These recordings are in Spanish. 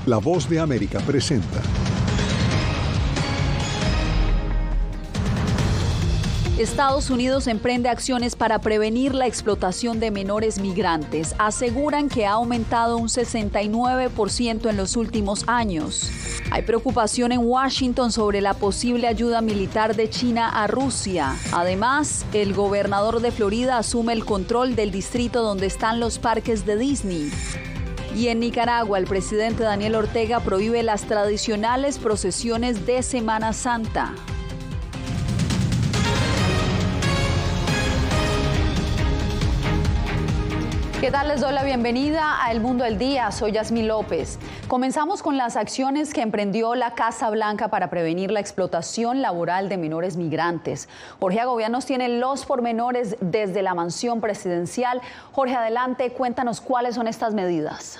La Voz de América presenta. Estados Unidos emprende acciones para prevenir la explotación de menores migrantes. Aseguran que ha aumentado un 69% en los últimos años. Hay preocupación en Washington sobre la posible ayuda militar de China a Rusia. Además, el gobernador de Florida asume el control del distrito donde están los parques de Disney. Y en Nicaragua, el presidente Daniel Ortega prohíbe las tradicionales procesiones de Semana Santa. ¿Qué tal? Les doy la bienvenida a El Mundo del Día. Soy Yasmín López. Comenzamos con las acciones que emprendió la Casa Blanca para prevenir la explotación laboral de menores migrantes. Jorge Agobián nos tiene los pormenores desde la mansión presidencial. Jorge, adelante, cuéntanos cuáles son estas medidas.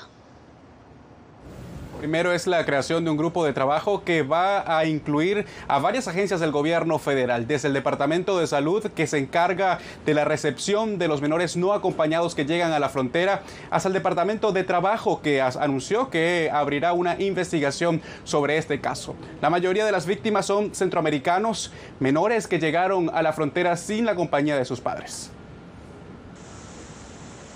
Primero es la creación de un grupo de trabajo que va a incluir a varias agencias del gobierno federal, desde el Departamento de Salud, que se encarga de la recepción de los menores no acompañados que llegan a la frontera, hasta el Departamento de Trabajo, que anunció que abrirá una investigación sobre este caso. La mayoría de las víctimas son centroamericanos, menores que llegaron a la frontera sin la compañía de sus padres.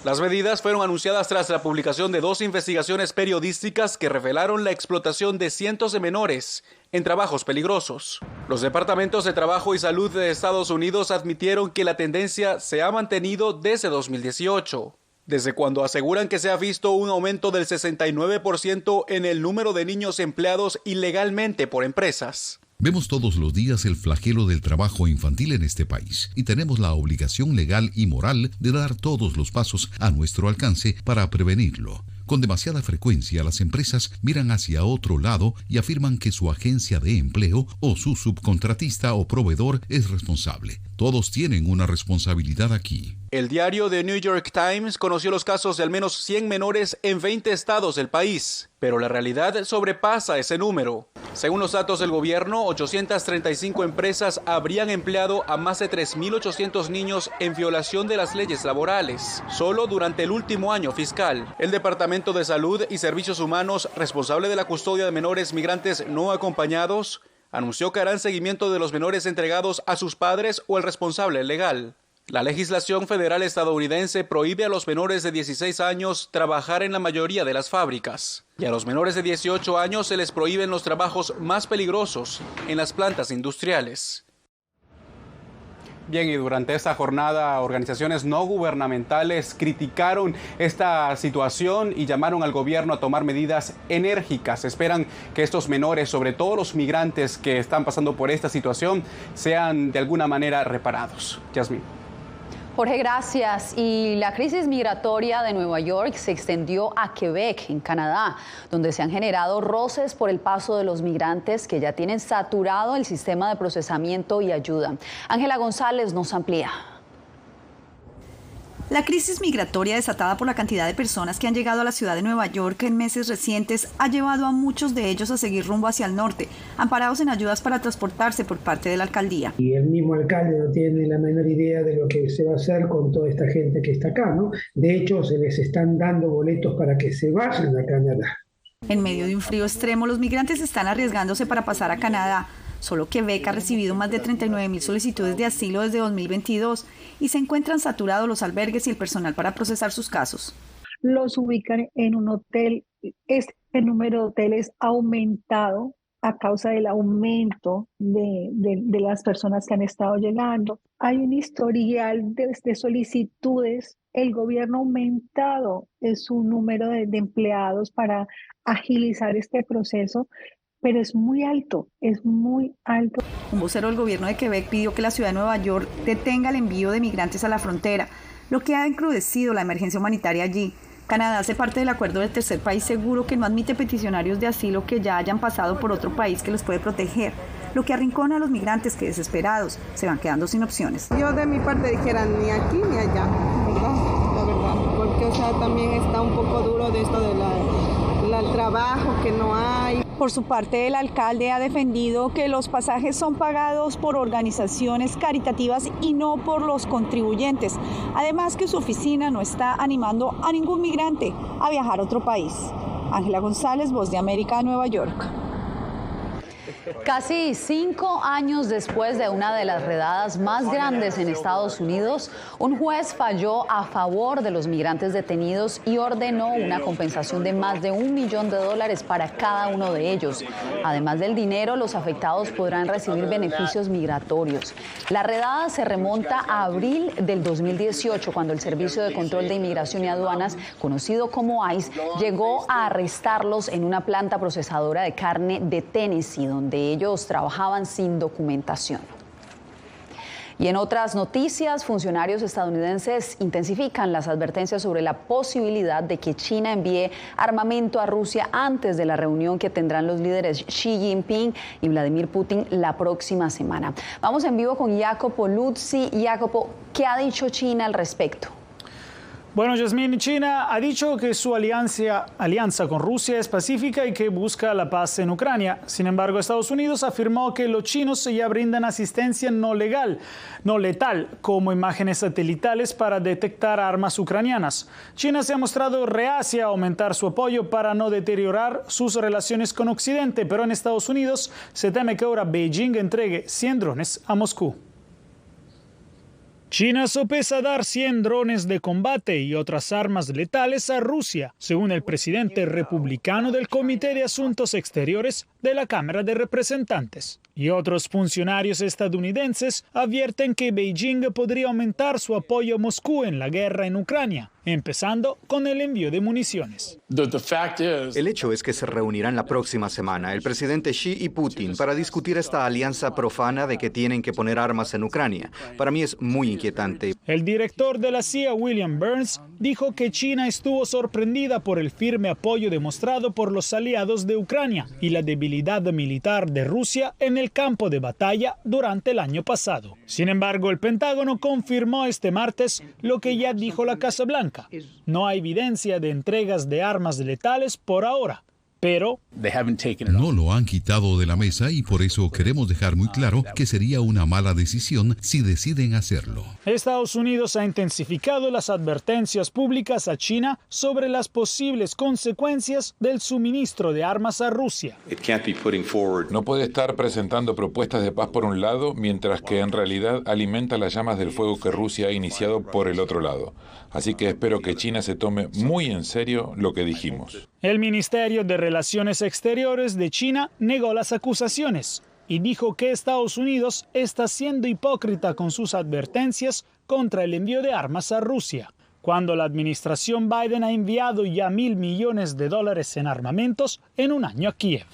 Las medidas fueron anunciadas tras la publicación de 2 investigaciones periodísticas que revelaron la explotación de cientos de menores en trabajos peligrosos. Los departamentos de Trabajo y Salud de Estados Unidos admitieron que la tendencia se ha mantenido desde 2018, desde cuando aseguran que se ha visto un aumento del 69% en el número de niños empleados ilegalmente por empresas. Vemos todos los días el flagelo del trabajo infantil en este país y tenemos la obligación legal y moral de dar todos los pasos a nuestro alcance para prevenirlo. Con demasiada frecuencia, las empresas miran hacia otro lado y afirman que su agencia de empleo o su subcontratista o proveedor es responsable. Todos tienen una responsabilidad aquí. El diario The New York Times conoció los casos de al menos 100 menores en 20 estados del país, pero la realidad sobrepasa ese número. Según los datos del gobierno, 835 empresas habrían empleado a más de 3.800 niños en violación de las leyes laborales, solo durante el último año fiscal. El Departamento de Salud y Servicios Humanos, responsable de la custodia de menores migrantes no acompañados, anunció que harán seguimiento de los menores entregados a sus padres o el responsable legal. La legislación federal estadounidense prohíbe a los menores de 16 años trabajar en la mayoría de las fábricas. Y a los menores de 18 años se les prohíben los trabajos más peligrosos en las plantas industriales. Bien, y durante esta jornada, organizaciones no gubernamentales criticaron esta situación y llamaron al gobierno a tomar medidas enérgicas. Esperan que estos menores, sobre todo los migrantes que están pasando por esta situación, sean de alguna manera reparados. Yasmín. Jorge, gracias. Y la crisis migratoria de Nueva York se extendió a Quebec, en Canadá, donde se han generado roces por el paso de los migrantes que ya tienen saturado el sistema de procesamiento y ayuda. Ángela González nos amplía. La crisis migratoria desatada por la cantidad de personas que han llegado a la ciudad de Nueva York en meses recientes ha llevado a muchos de ellos a seguir rumbo hacia el norte, amparados en ayudas para transportarse por parte de la alcaldía. Y el mismo alcalde no tiene la menor idea de lo que se va a hacer con toda esta gente que está acá, ¿no? De hecho, se les están dando boletos para que se vayan a Canadá. En medio de un frío extremo, los migrantes están arriesgándose para pasar a Canadá. Solo Quebec ha recibido más de 39,000 solicitudes de asilo desde 2022 y se encuentran saturados los albergues y el personal para procesar sus casos. Los ubican en un hotel. Este número de hoteles ha aumentado a causa del aumento de las personas que han estado llegando. Hay un historial de solicitudes. El gobierno ha aumentado su número de empleados para agilizar este proceso, pero es muy alto, es muy alto. Un vocero del gobierno de Quebec pidió que la ciudad de Nueva York detenga el envío de migrantes a la frontera, lo que ha encrudecido la emergencia humanitaria allí. Canadá hace parte del acuerdo del tercer país seguro que no admite peticionarios de asilo que ya hayan pasado por otro país que los puede proteger, lo que arrincona a los migrantes que desesperados se van quedando sin opciones. Yo de mi parte dijera ni aquí ni allá, ¿verdad? La verdad, porque también está un poco duro de esto del trabajo que no hay. Por su parte, el alcalde ha defendido que los pasajes son pagados por organizaciones caritativas y no por los contribuyentes. Además que su oficina no está animando a ningún migrante a viajar a otro país. Ángela González, Voz de América, Nueva York. Casi 5 años después de una de las redadas más grandes en Estados Unidos, un juez falló a favor de los migrantes detenidos y ordenó una compensación de más de $1 millón para cada uno de ellos. Además del dinero, los afectados podrán recibir beneficios migratorios. La redada se remonta a abril del 2018, cuando el Servicio de Control de Inmigración y Aduanas, conocido como ICE, llegó a arrestarlos en una planta procesadora de carne de Tennessee, donde ellos trabajaban sin documentación. Y en otras noticias, funcionarios estadounidenses intensifican las advertencias sobre la posibilidad de que China envíe armamento a Rusia antes de la reunión que tendrán los líderes Xi Jinping y Vladimir Putin la próxima semana. Vamos en vivo con Jacopo Luzzi. Jacopo, ¿qué ha dicho China al respecto? Bueno, Yasmín, China ha dicho que su alianza con Rusia es pacífica y que busca la paz en Ucrania. Sin embargo, Estados Unidos afirmó que los chinos ya brindan asistencia no letal, como imágenes satelitales para detectar armas ucranianas. China se ha mostrado reacia a aumentar su apoyo para no deteriorar sus relaciones con Occidente, pero en Estados Unidos se teme que ahora Beijing entregue 100 drones a Moscú. China sopesa dar 100 drones de combate y otras armas letales a Rusia, según el presidente republicano del Comité de Asuntos Exteriores de la Cámara de Representantes. Y otros funcionarios estadounidenses advierten que Beijing podría aumentar su apoyo a Moscú en la guerra en Ucrania, empezando con el envío de municiones. El hecho es que se reunirán la próxima semana el presidente Xi y Putin para discutir esta alianza profana de que tienen que poner armas en Ucrania. Para mí es muy inquietante. El director de la CIA, William Burns, dijo que China estuvo sorprendida por el firme apoyo demostrado por los aliados de Ucrania y la debilidad militar de Rusia en el campo de batalla durante el año pasado. Sin embargo, el Pentágono confirmó este martes lo que ya dijo la Casa Blanca. No hay evidencia de entregas de armas letales por ahora, pero no lo han quitado de la mesa y por eso queremos dejar muy claro que sería una mala decisión si deciden hacerlo. Estados Unidos ha intensificado las advertencias públicas a China sobre las posibles consecuencias del suministro de armas a Rusia. No puede estar presentando propuestas de paz por un lado, mientras que en realidad alimenta las llamas del fuego que Rusia ha iniciado por el otro lado. Así que espero que China se tome muy en serio lo que dijimos. El Ministerio de Relaciones Exteriores de China negó las acusaciones y dijo que Estados Unidos está siendo hipócrita con sus advertencias contra el envío de armas a Rusia, cuando la administración Biden ha enviado ya $1.000 millones en armamentos en un año a Kiev.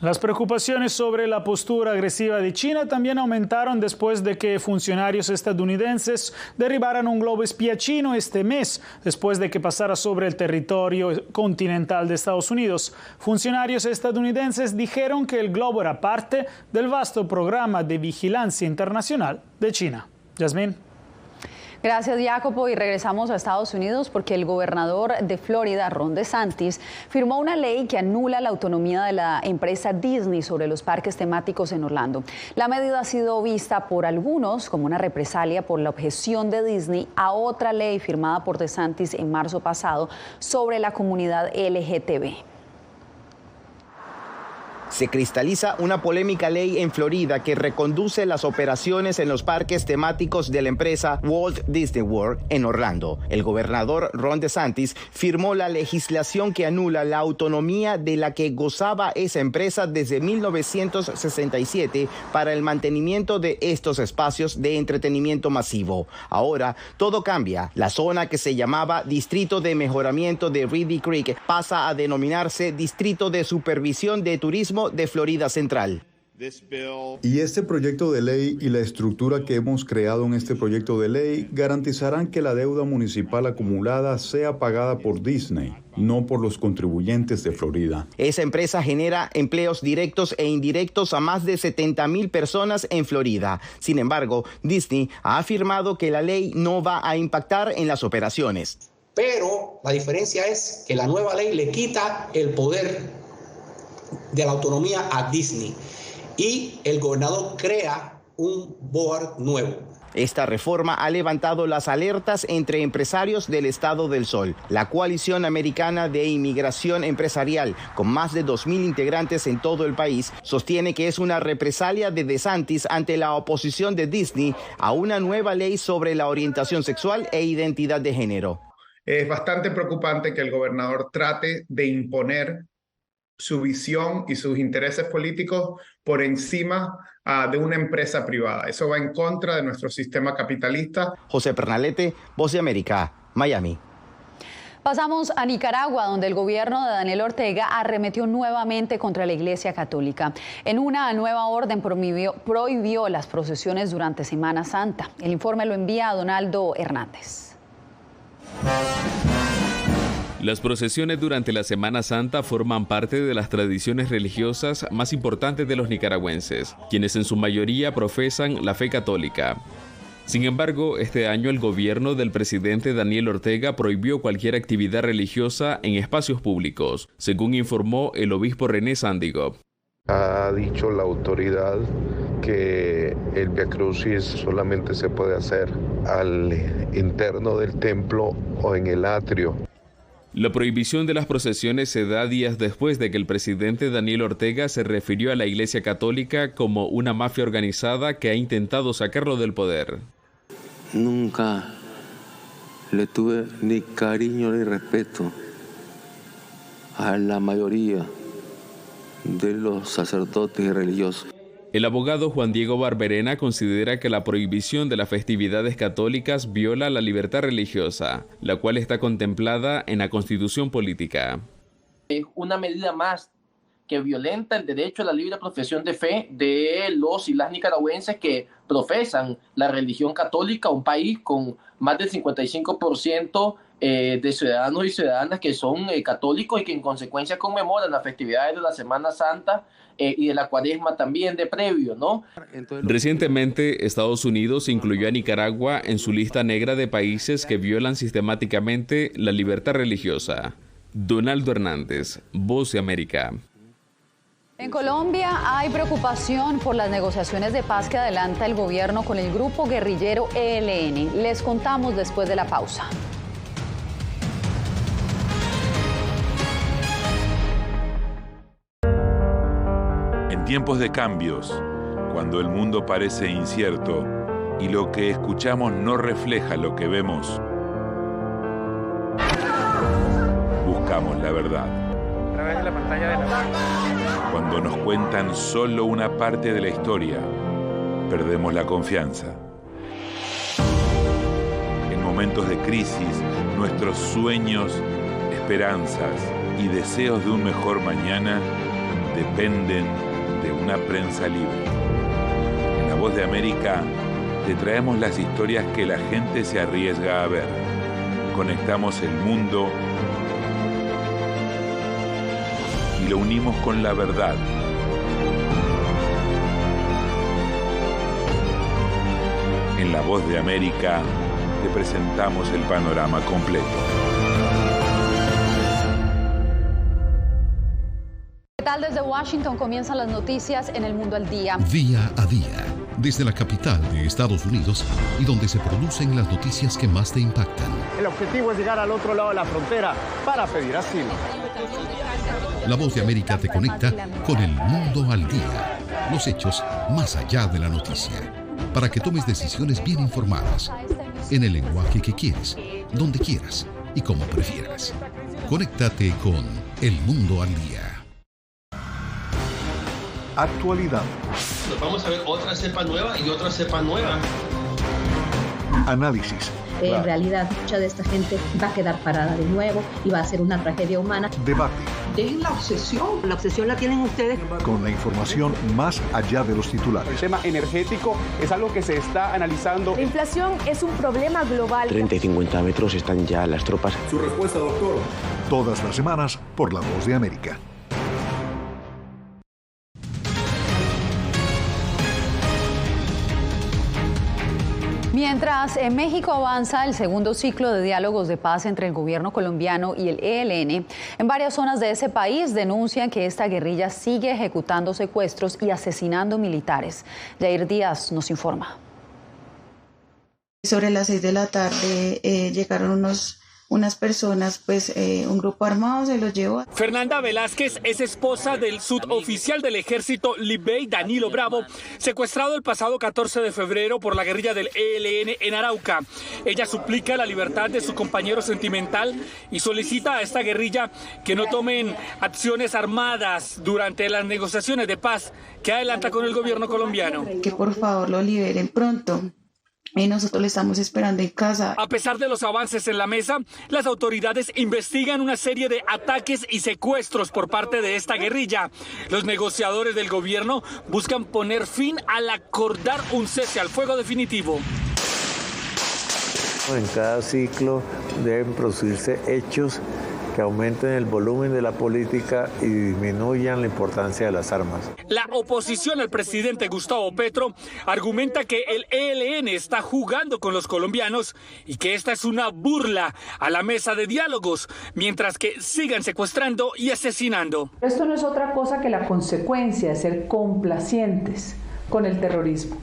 Las preocupaciones sobre la postura agresiva de China también aumentaron después de que funcionarios estadounidenses derribaran un globo espía chino este mes, después de que pasara sobre el territorio continental de Estados Unidos. Funcionarios estadounidenses dijeron que el globo era parte del vasto programa de vigilancia internacional de China. Yasmín. Gracias, Jacopo. Y regresamos a Estados Unidos porque el gobernador de Florida, Ron DeSantis, firmó una ley que anula la autonomía de la empresa Disney sobre los parques temáticos en Orlando. La medida ha sido vista por algunos como una represalia por la objeción de Disney a otra ley firmada por DeSantis en marzo pasado sobre la comunidad LGTB. Se cristaliza una polémica ley en Florida que reconduce las operaciones en los parques temáticos de la empresa Walt Disney World en Orlando. El gobernador Ron DeSantis firmó la legislación que anula la autonomía de la que gozaba esa empresa desde 1967 para el mantenimiento de estos espacios de entretenimiento masivo. Ahora, todo cambia. La zona que se llamaba Distrito de Mejoramiento de Reedy Creek pasa a denominarse Distrito de Supervisión de Turismo de Florida Central. Y este proyecto de ley y la estructura que hemos creado en este proyecto de ley garantizarán que la deuda municipal acumulada sea pagada por Disney, no por los contribuyentes de Florida. Esa empresa genera empleos directos e indirectos a más de 70,000 personas en Florida. Sin embargo, Disney ha afirmado que la ley no va a impactar en las operaciones. Pero la diferencia es que la nueva ley le quita el poder de la autonomía a Disney y el gobernador crea un board nuevo. Esta reforma ha levantado las alertas entre empresarios del Estado del Sol. La Coalición Americana de Inmigración Empresarial, con más de 2.000 integrantes en todo el país, sostiene que es una represalia de DeSantis ante la oposición de Disney a una nueva ley sobre la orientación sexual e identidad de género. Es bastante preocupante que el gobernador trate de imponer su visión y sus intereses políticos por encima de una empresa privada. Eso va en contra de nuestro sistema capitalista. José Pernalete, Voz de América, Miami. Pasamos a Nicaragua, donde el gobierno de Daniel Ortega arremetió nuevamente contra la Iglesia Católica. En una nueva orden prohibió las procesiones durante Semana Santa. El informe lo envía Donaldo Hernández. Las procesiones durante la Semana Santa forman parte de las tradiciones religiosas más importantes de los nicaragüenses, quienes en su mayoría profesan la fe católica. Sin embargo, este año el gobierno del presidente Daniel Ortega prohibió cualquier actividad religiosa en espacios públicos, según informó el obispo René Sándigo. Ha dicho la autoridad que el Vía Crucis solamente se puede hacer al interno del templo o en el atrio. La prohibición de las procesiones se da días después de que el presidente Daniel Ortega se refirió a la Iglesia Católica como una mafia organizada que ha intentado sacarlo del poder. Nunca le tuve ni cariño ni respeto a la mayoría de los sacerdotes y religiosos. El abogado Juan Diego Barberena considera que la prohibición de las festividades católicas viola la libertad religiosa, la cual está contemplada en la Constitución Política. Es una medida más que violenta el derecho a la libre profesión de fe de los y las nicaragüenses que profesan la religión católica, un país con más del 55% de ciudadanos y ciudadanas que son católicos y que en consecuencia conmemoran las festividades de la Semana Santa y de la Cuaresma también de previo, ¿no? Recientemente, Estados Unidos incluyó a Nicaragua en su lista negra de países que violan sistemáticamente la libertad religiosa. Donaldo Hernández, Voz de América. En Colombia hay preocupación por las negociaciones de paz que adelanta el gobierno con el grupo guerrillero ELN. Les contamos después de la pausa. En tiempos de cambios, cuando el mundo parece incierto y lo que escuchamos no refleja lo que vemos, buscamos la verdad. A través de la pantalla de la... Cuando nos cuentan solo una parte de la historia, perdemos la confianza. En momentos de crisis, nuestros sueños, esperanzas y deseos de un mejor mañana dependen de una prensa libre. En La Voz de América te traemos las historias que la gente se arriesga a ver. Conectamos el mundo y lo unimos con la verdad. En La Voz de América te presentamos el panorama completo. ¿Qué tal? Desde Washington comienzan las noticias en El Mundo al Día. Día a día, desde la capital de Estados Unidos y donde se producen las noticias que más te impactan. El objetivo es llegar al otro lado de la frontera para pedir asilo. La Voz de América te conecta con El Mundo al Día. Los hechos más allá de la noticia. Para que tomes decisiones bien informadas. En el lenguaje que quieres, donde quieras y como prefieras. Conéctate con El Mundo al Día. Actualidad. Nos vamos a ver otra cepa nueva y otra cepa nueva. Análisis. En realidad, mucha de esta gente va a quedar parada de nuevo y va a ser una tragedia humana. Debate. Dejen la obsesión. La obsesión la tienen ustedes. Con la información más allá de los titulares. El tema energético es algo que se está analizando. La inflación es un problema global. 30 y 50 metros están ya las tropas. Su respuesta, doctor. Todas las semanas por La Voz de América. Mientras en México avanza el segundo ciclo de diálogos de paz entre el gobierno colombiano y el ELN, en varias zonas de ese país denuncian que esta guerrilla sigue ejecutando secuestros y asesinando militares. Jair Díaz nos informa. Sobre las 6 de la tarde llegaron unas personas, un grupo armado se los llevó. Fernanda Velázquez es esposa del suboficial del ejército Libbey, Danilo Bravo, secuestrado el pasado 14 de febrero por la guerrilla del ELN en Arauca. Ella suplica la libertad de su compañero sentimental y solicita a esta guerrilla que no tomen acciones armadas durante las negociaciones de paz que adelanta con el gobierno colombiano. Que por favor lo liberen pronto. Y nosotros le estamos esperando en casa. A pesar de los avances en la mesa, las autoridades investigan una serie de ataques y secuestros por parte de esta guerrilla. Los negociadores del gobierno buscan poner fin al acordar un cese al fuego definitivo. En cada ciclo deben producirse hechos que aumenten el volumen de la política y disminuyan la importancia de las armas. La oposición al presidente Gustavo Petro argumenta que el ELN está jugando con los colombianos y que esta es una burla a la mesa de diálogos, mientras que sigan secuestrando y asesinando. Esto no es otra cosa que la consecuencia de ser complacientes con el terrorismo.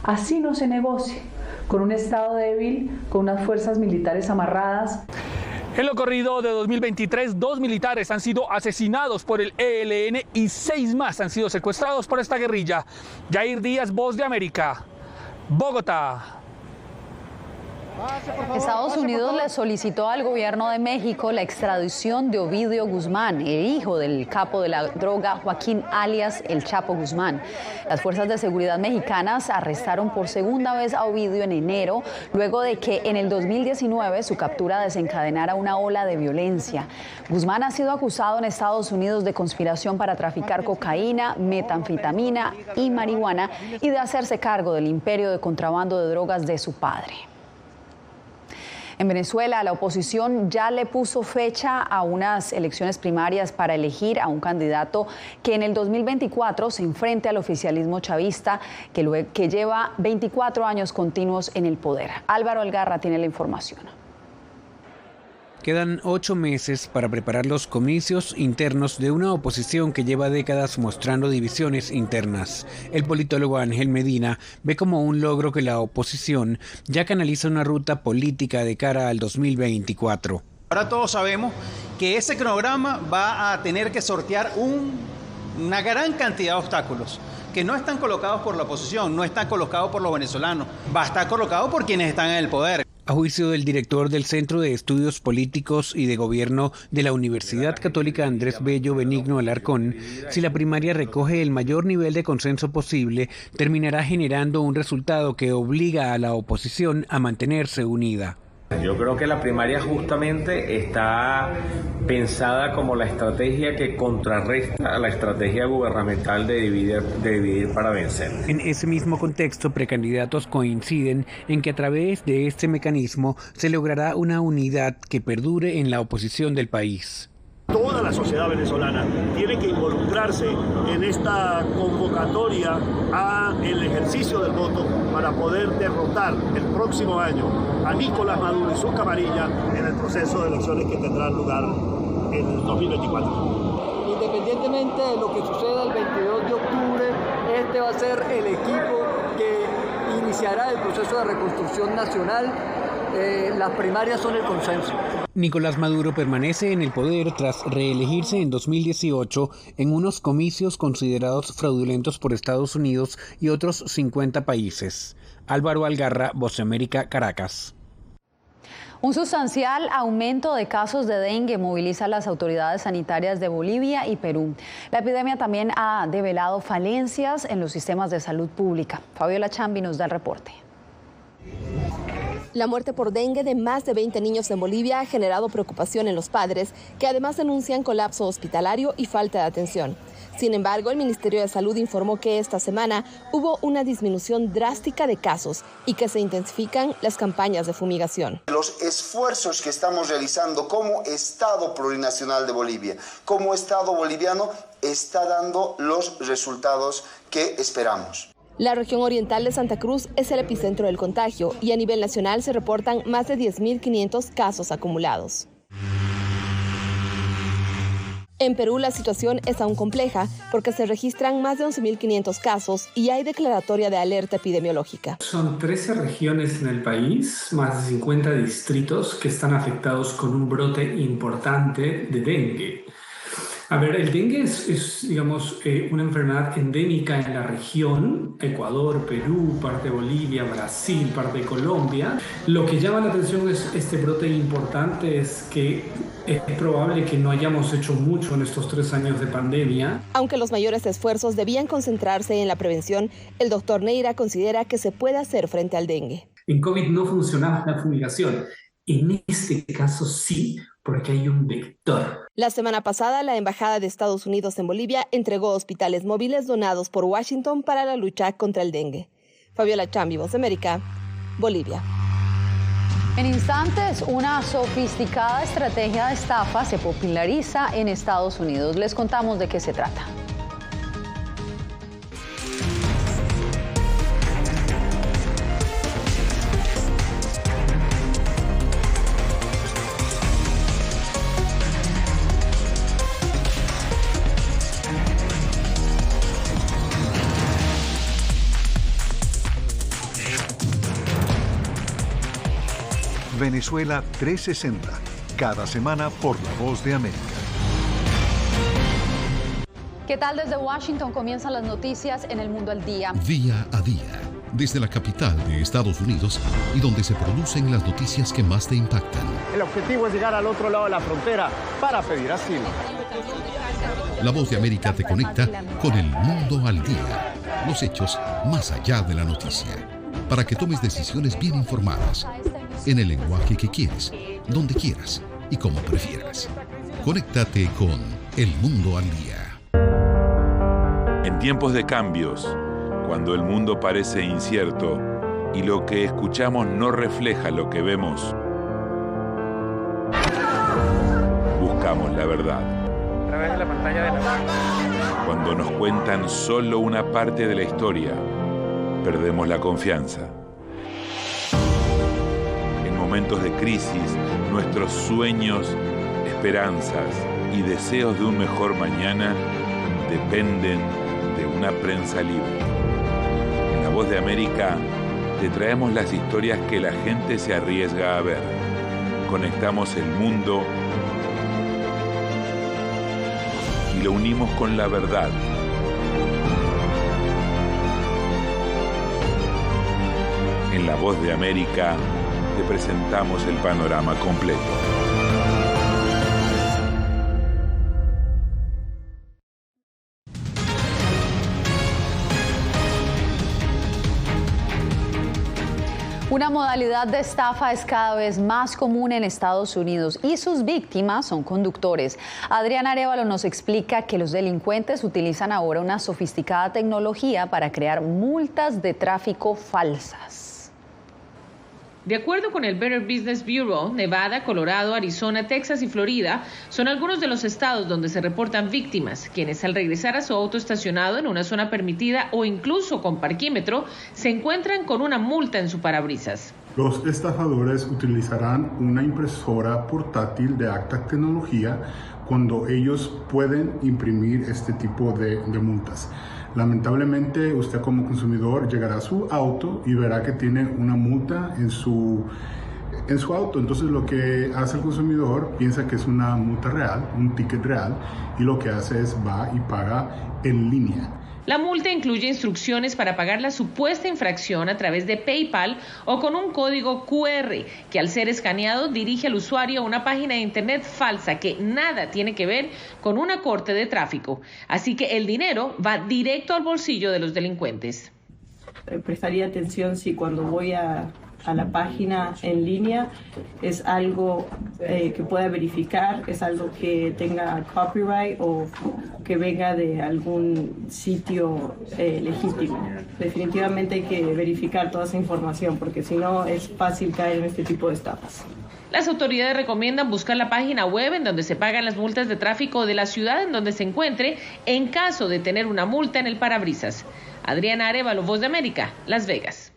Así no se negocia, con un Estado débil, con unas fuerzas militares amarradas. En lo corrido de 2023, 2 militares han sido asesinados por el ELN y 6 más han sido secuestrados por esta guerrilla. Yair Díaz, Voz de América, Bogotá. Estados Unidos le solicitó al gobierno de México la extradición de Ovidio Guzmán, el hijo del capo de la droga Joaquín alias El Chapo Guzmán. Las fuerzas de seguridad mexicanas arrestaron por segunda vez a Ovidio en enero, luego de que en el 2019 su captura desencadenara una ola de violencia. Guzmán ha sido acusado en Estados Unidos de conspiración para traficar cocaína, metanfetamina y marihuana y de hacerse cargo del imperio de contrabando de drogas de su padre. En Venezuela, la oposición ya le puso fecha a unas elecciones primarias para elegir a un candidato que en el 2024 se enfrente al oficialismo chavista que lleva 24 años continuos en el poder. Álvaro Algarra tiene la información. Quedan 8 meses para preparar los comicios internos de una oposición que lleva décadas mostrando divisiones internas. El politólogo Ángel Medina ve como un logro que la oposición ya canaliza una ruta política de cara al 2024. Ahora todos sabemos que ese cronograma va a tener que sortear una gran cantidad de obstáculos que no están colocados por la oposición, no están colocados por los venezolanos, va a estar colocado por quienes están en el poder. A juicio del director del Centro de Estudios Políticos y de Gobierno de la Universidad Católica Andrés Bello Benigno Alarcón, si la primaria recoge el mayor nivel de consenso posible, terminará generando un resultado que obliga a la oposición a mantenerse unida. Yo creo que la primaria justamente está pensada como la estrategia que contrarresta a la estrategia gubernamental de dividir para vencer. En ese mismo contexto, precandidatos coinciden en que a través de este mecanismo se logrará una unidad que perdure en la oposición del país. Toda la sociedad venezolana tiene que involucrarse en esta convocatoria al ejercicio del voto para poder derrotar el próximo año a Nicolás Maduro y su camarilla en el proceso de elecciones que tendrá lugar en el 2024. Independientemente de lo que suceda el 22 de octubre, este va a ser el equipo que iniciará el proceso de reconstrucción nacional. Las primarias son el consenso. Nicolás Maduro permanece en el poder tras reelegirse en 2018 en unos comicios considerados fraudulentos por Estados Unidos y otros 50 países. Álvaro Algarra, Voz de América, Caracas. Un sustancial aumento de casos de dengue moviliza a las autoridades sanitarias de Bolivia y Perú. La epidemia también ha develado falencias en los sistemas de salud pública. Fabiola Chambi nos da el reporte. La muerte por dengue de más de 20 niños en Bolivia ha generado preocupación en los padres, que además denuncian colapso hospitalario y falta de atención. Sin embargo, el Ministerio de Salud informó que esta semana hubo una disminución drástica de casos y que se intensifican las campañas de fumigación. Los esfuerzos que estamos realizando como Estado plurinacional de Bolivia, como Estado boliviano, está dando los resultados que esperamos. La región oriental de Santa Cruz es el epicentro del contagio y a nivel nacional se reportan más de 10.500 casos acumulados. En Perú la situación es aún compleja porque se registran más de 11.500 casos y hay declaratoria de alerta epidemiológica. Son 13 regiones en el país, más de 50 distritos que están afectados con un brote importante de dengue. A ver, el dengue es digamos, una enfermedad endémica en la región, Ecuador, Perú, parte de Bolivia, Brasil, parte de Colombia. Lo que llama la atención es este brote importante, es que es probable que no hayamos hecho mucho en estos 3 años de pandemia. Aunque los mayores esfuerzos debían concentrarse en la prevención, el doctor Neira considera que se puede hacer frente al dengue. En COVID no funcionaba la fumigación. En este caso sí, porque hay un vector. La semana pasada, la Embajada de Estados Unidos en Bolivia entregó hospitales móviles donados por Washington para la lucha contra el dengue. Fabiola Chambi, Voz de América, Bolivia. En instantes, una sofisticada estrategia de estafa se populariza en Estados Unidos. Les contamos de qué se trata. Venezuela 360, cada semana por La Voz de América. ¿Qué tal? Desde Washington comienzan las noticias en El Mundo al Día. Día a día, desde la capital de Estados Unidos y donde se producen las noticias que más te impactan. El objetivo es llegar al otro lado de la frontera para pedir asilo. La Voz de América te conecta con El Mundo al Día, los hechos más allá de la noticia, para que tomes decisiones bien informadas, en el lenguaje que quieres, donde quieras y como prefieras. Conéctate con El Mundo al Día. En tiempos de cambios, cuando el mundo parece incierto y lo que escuchamos no refleja lo que vemos, buscamos la verdad. A través de la pantalla de la... Cuando nos cuentan solo una parte de la historia, perdemos la confianza. En momentos de crisis, nuestros sueños, esperanzas y deseos de un mejor mañana dependen de una prensa libre. En La Voz de América te traemos las historias que la gente se arriesga a ver. Conectamos el mundo y lo unimos con la verdad. En La Voz de América te presentamos el panorama completo. Una modalidad de estafa es cada vez más común en Estados Unidos y sus víctimas son conductores. Adrián Arévalo nos explica que los delincuentes utilizan ahora una sofisticada tecnología para crear multas de tráfico falsas. De acuerdo con el Better Business Bureau, Nevada, Colorado, Arizona, Texas y Florida son algunos de los estados donde se reportan víctimas, quienes al regresar a su auto estacionado en una zona permitida o incluso con parquímetro, se encuentran con una multa en su parabrisas. Los estafadores utilizarán una impresora portátil de alta tecnología cuando ellos pueden imprimir este tipo de multas. Lamentablemente, usted como consumidor llegará a su auto y verá que tiene una multa en su auto. Entonces, lo que hace el consumidor piensa que es una multa real, un ticket real, y lo que hace es va y paga en línea. La multa incluye instrucciones para pagar la supuesta infracción a través de PayPal o con un código QR que al ser escaneado dirige al usuario a una página de internet falsa que nada tiene que ver con una corte de tráfico. Así que el dinero va directo al bolsillo de los delincuentes. Prestaría atención si cuando voy a la página en línea es algo que pueda verificar, es algo que tenga copyright o que venga de algún sitio legítimo. Definitivamente hay que verificar toda esa información porque si no es fácil caer en este tipo de estafas. Las autoridades recomiendan buscar la página web en donde se pagan las multas de tráfico de la ciudad en donde se encuentre en caso de tener una multa en el parabrisas. Adriana Arévalo, Voz de América, Las Vegas.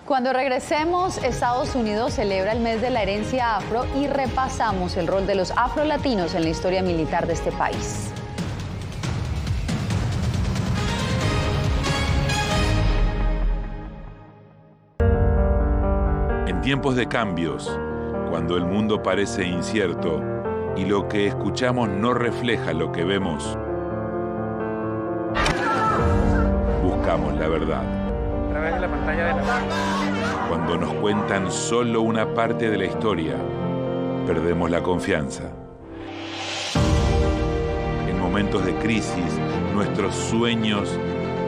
Cuando regresemos, Estados Unidos celebra el mes de la herencia afro y repasamos el rol de los afrolatinos en la historia militar de este país. En tiempos de cambios, cuando el mundo parece incierto y lo que escuchamos no refleja lo que vemos, buscamos la verdad. A través de la pantalla de la... Cuando nos cuentan solo una parte de la historia, perdemos la confianza. En momentos de crisis, nuestros sueños,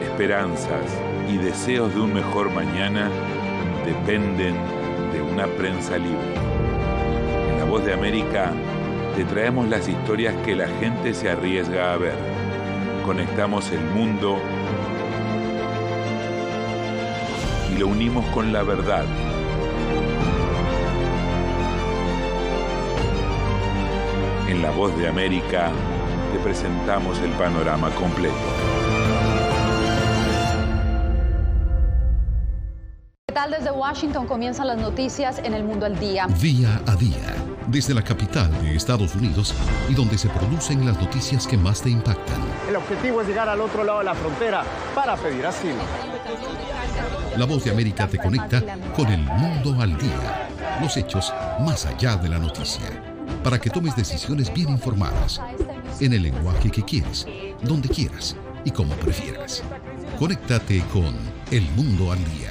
esperanzas y deseos de un mejor mañana dependen de una prensa libre. En La Voz de América te traemos las historias que la gente se arriesga a ver. Conectamos el mundo y lo unimos con la verdad. En La Voz de América te presentamos el panorama completo. ¿Qué tal? Desde Washington comienzan las noticias en El Mundo al Día. Día a día, desde la capital de Estados Unidos y donde se producen las noticias que más te impactan. El objetivo es llegar al otro lado de la frontera para pedir asilo. La Voz de América te conecta con El Mundo al Día. Los hechos más allá de la noticia. Para que tomes decisiones bien informadas. En el lenguaje que quieres, donde quieras y como prefieras. Conéctate con El Mundo al Día.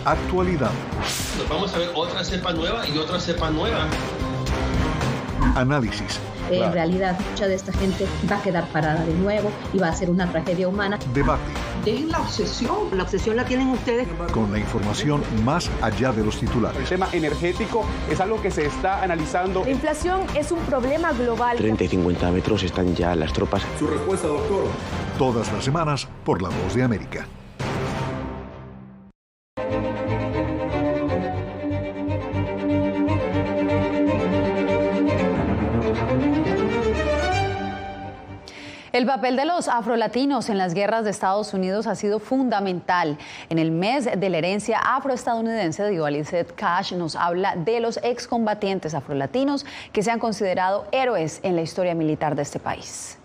Actualidad. Nos vamos a ver otra cepa nueva y otra cepa nueva. Análisis. En realidad, mucha de esta gente va a quedar parada de nuevo y va a ser una tragedia humana. Debate. Dejen la obsesión. La obsesión la tienen ustedes. Con la información más allá de los titulares. El tema energético es algo que se está analizando. La inflación es un problema global. 30 y 50 metros están ya las tropas. Su respuesta, doctor. Todas las semanas por La Voz de América. El papel de los afrolatinos en las guerras de Estados Unidos ha sido fundamental. En el mes de la herencia afroestadounidense, Divalizet Cash nos habla de los excombatientes afrolatinos que se han considerado héroes en la historia militar de este país.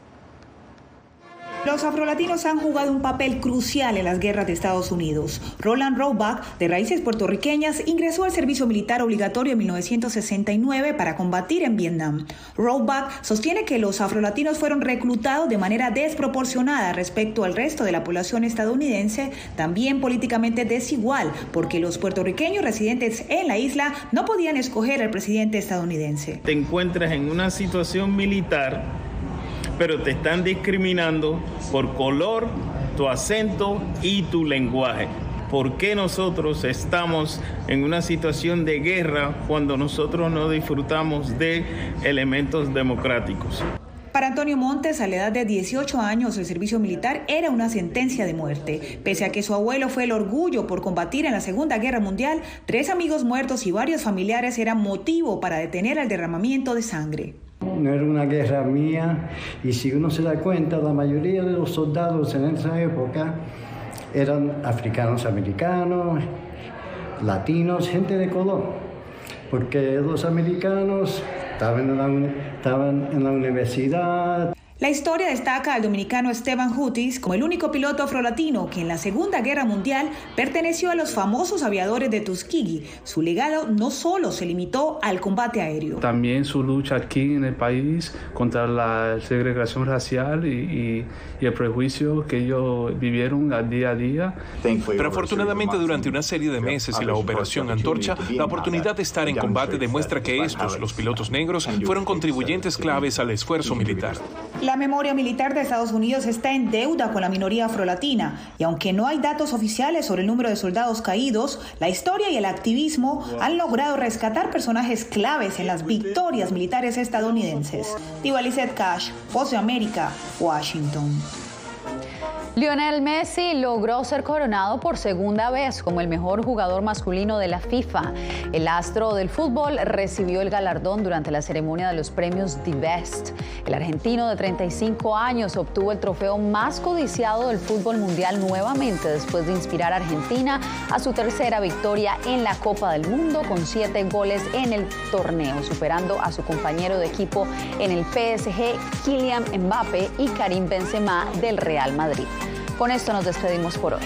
Los afrolatinos han jugado un papel crucial en las guerras de Estados Unidos. Roland Rohrabaugh, de raíces puertorriqueñas, ingresó al servicio militar obligatorio en 1969 para combatir en Vietnam. Rohrabaugh sostiene que los afrolatinos fueron reclutados de manera desproporcionada respecto al resto de la población estadounidense, también políticamente desigual, porque los puertorriqueños residentes en la isla no podían escoger al presidente estadounidense. Te encuentras en una situación militar, pero te están discriminando por color, tu acento y tu lenguaje. ¿Por qué nosotros estamos en una situación de guerra cuando nosotros no disfrutamos de elementos democráticos? Para Antonio Montes, a la edad de 18 años, el servicio militar era una sentencia de muerte. Pese a que su abuelo fue el orgullo por combatir en la Segunda Guerra Mundial, 3 amigos muertos y varios familiares eran motivo para detener el derramamiento de sangre. No era una guerra mía, y si uno se da cuenta, la mayoría de los soldados en esa época eran africanos americanos, latinos, gente de color, porque los americanos estaban en la universidad. La historia destaca al dominicano Esteban Hutis como el único piloto afrolatino que en la Segunda Guerra Mundial perteneció a los famosos aviadores de Tuskegee. Su legado no solo se limitó al combate aéreo. También su lucha aquí en el país contra la segregación racial y el prejuicio que ellos vivieron día a día. Pero afortunadamente durante una serie de meses y la Operación Antorcha, la oportunidad de estar en combate demuestra que estos, los pilotos negros, fueron contribuyentes claves al esfuerzo militar. La memoria militar de Estados Unidos está en deuda con la minoría afrolatina, y aunque no hay datos oficiales sobre el número de soldados caídos, la historia y el activismo han logrado rescatar personajes claves en las victorias militares estadounidenses. Divalizet Cash, Voz de América, Washington. Lionel Messi logró ser coronado por segunda vez como el mejor jugador masculino de la FIFA. El astro del fútbol recibió el galardón durante la ceremonia de los premios The Best. El argentino de 35 años obtuvo el trofeo más codiciado del fútbol mundial nuevamente después de inspirar a Argentina a su tercera victoria en la Copa del Mundo con 7 goles en el torneo, superando a su compañero de equipo en el PSG, Kylian Mbappé, y Karim Benzema del Real Madrid. Con esto nos despedimos por hoy.